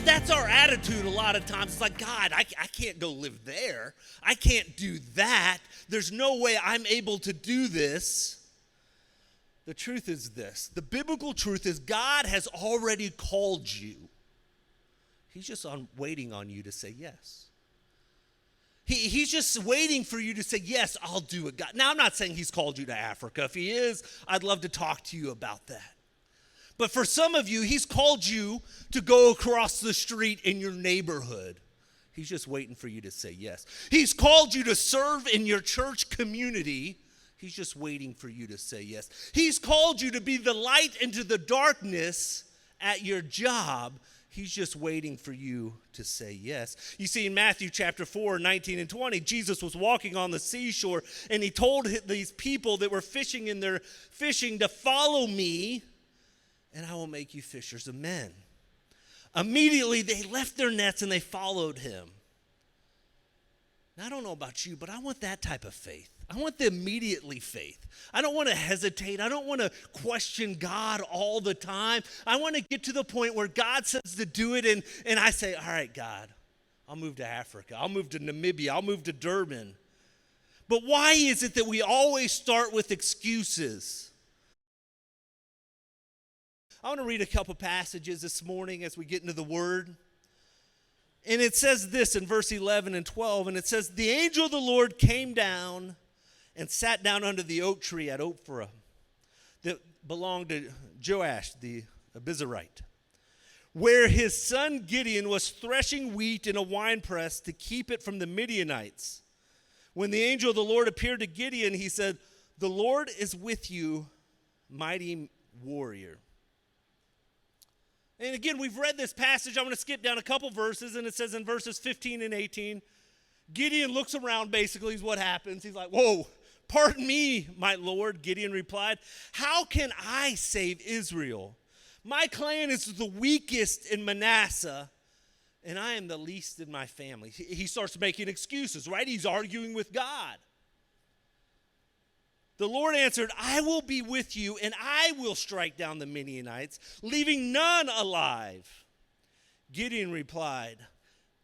that's our attitude a lot of times. It's like, God, I can't go live there. I can't do that. There's no way I'm able to do this. The truth is this. The biblical truth is God has already called you. He's just waiting on you to say yes. He's just waiting for you to say, yes, I'll do it, God. Now, I'm not saying he's called you to Africa. If he is, I'd love to talk to you about that. But for some of you, he's called you to go across the street in your neighborhood. He's just waiting for you to say yes. He's called you to serve in your church community. He's just waiting for you to say yes. He's called you to be the light into the darkness at your job. He's just waiting for you to say yes. You see, in Matthew chapter 4, 19 and 20, Jesus was walking on the seashore, and he told these people that were fishing in their fishing to follow me, and I will make you fishers of men. Immediately, they left their nets and they followed him. Now, I don't know about you, but I want that type of faith. I want the immediately faith. I don't want to hesitate. I don't want to question God all the time. I want to get to the point where God says to do it, and I say, all right, God, I'll move to Africa. I'll move to Namibia. I'll move to Durban. But why is it that we always start with excuses? I want to read a couple passages this morning as we get into the Word. And it says this in verse 11 and 12, and it says, the angel of the Lord came down and sat down under the oak tree at Ophrah that belonged to Joash the Abiezrite, where his son Gideon was threshing wheat in a winepress to keep it from the Midianites. When the angel of the Lord appeared to Gideon, he said, the Lord is with you, mighty warrior. And again, we've read this passage. I'm going to skip down a couple verses, and it says in verses 15 and 18, Gideon looks around, basically, is what happens. He's like, whoa, pardon me, my Lord, Gideon replied. How can I save Israel? My clan is the weakest in Manasseh, and I am the least in my family. He starts making excuses, right? He's arguing with God. The Lord answered, I will be with you, and I will strike down the Midianites, leaving none alive. Gideon replied,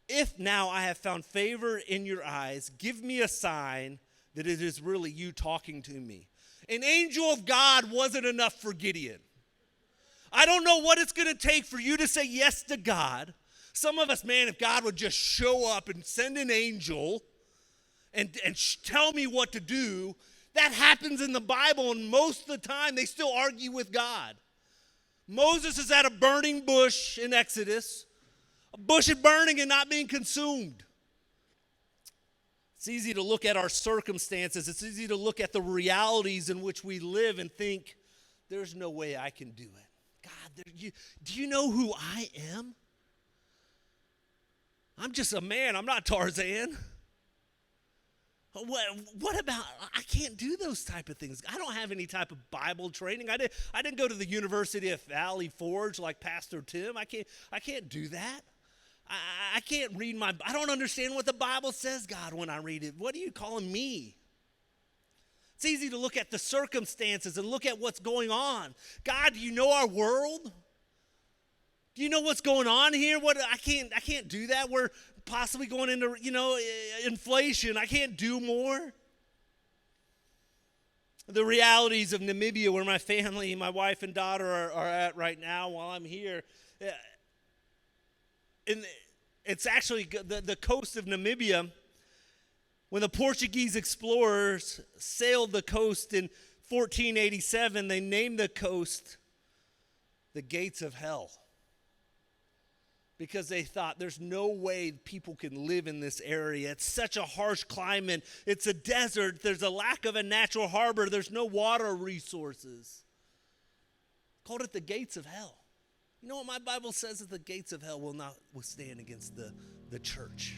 if now I have found favor in your eyes, give me a sign that it is really you talking to me. An angel of God wasn't enough for Gideon. I don't know what it's going to take for you to say yes to God. Some of us, man, if God would just show up and send an angel and tell me what to do, that happens in the Bible, and most of the time they still argue with God. Moses is at a burning bush in Exodus, a bush is burning and not being consumed. It's easy to look at our circumstances. It's easy to look at the realities in which we live and think, there's no way I can do it. God, do you know who I am? I'm just a man. I'm not Tarzan. What about, I can't do those type of things. I don't have any type of Bible training. I didn't go to the University of Valley Forge like Pastor Tim. I can't do that. I can't read I don't understand what the Bible says, God, when I read it. What are you calling me? It's easy to look at the circumstances and look at what's going on. God, do you know our world? Do you know what's going on here? I can't do that. We're possibly going into, inflation. I can't do more. The realities of Namibia, where my family, my wife and daughter are at right now while I'm here. And it's actually the coast of Namibia. When the Portuguese explorers sailed the coast in 1487, they named the coast the Gates of Hell, because they thought there's no way people can live in this area. It's such a harsh climate. It's a desert. There's a lack of a natural harbor. There's no water resources. Called it the Gates of Hell. You know what my Bible says? That the gates of hell will not withstand against the church.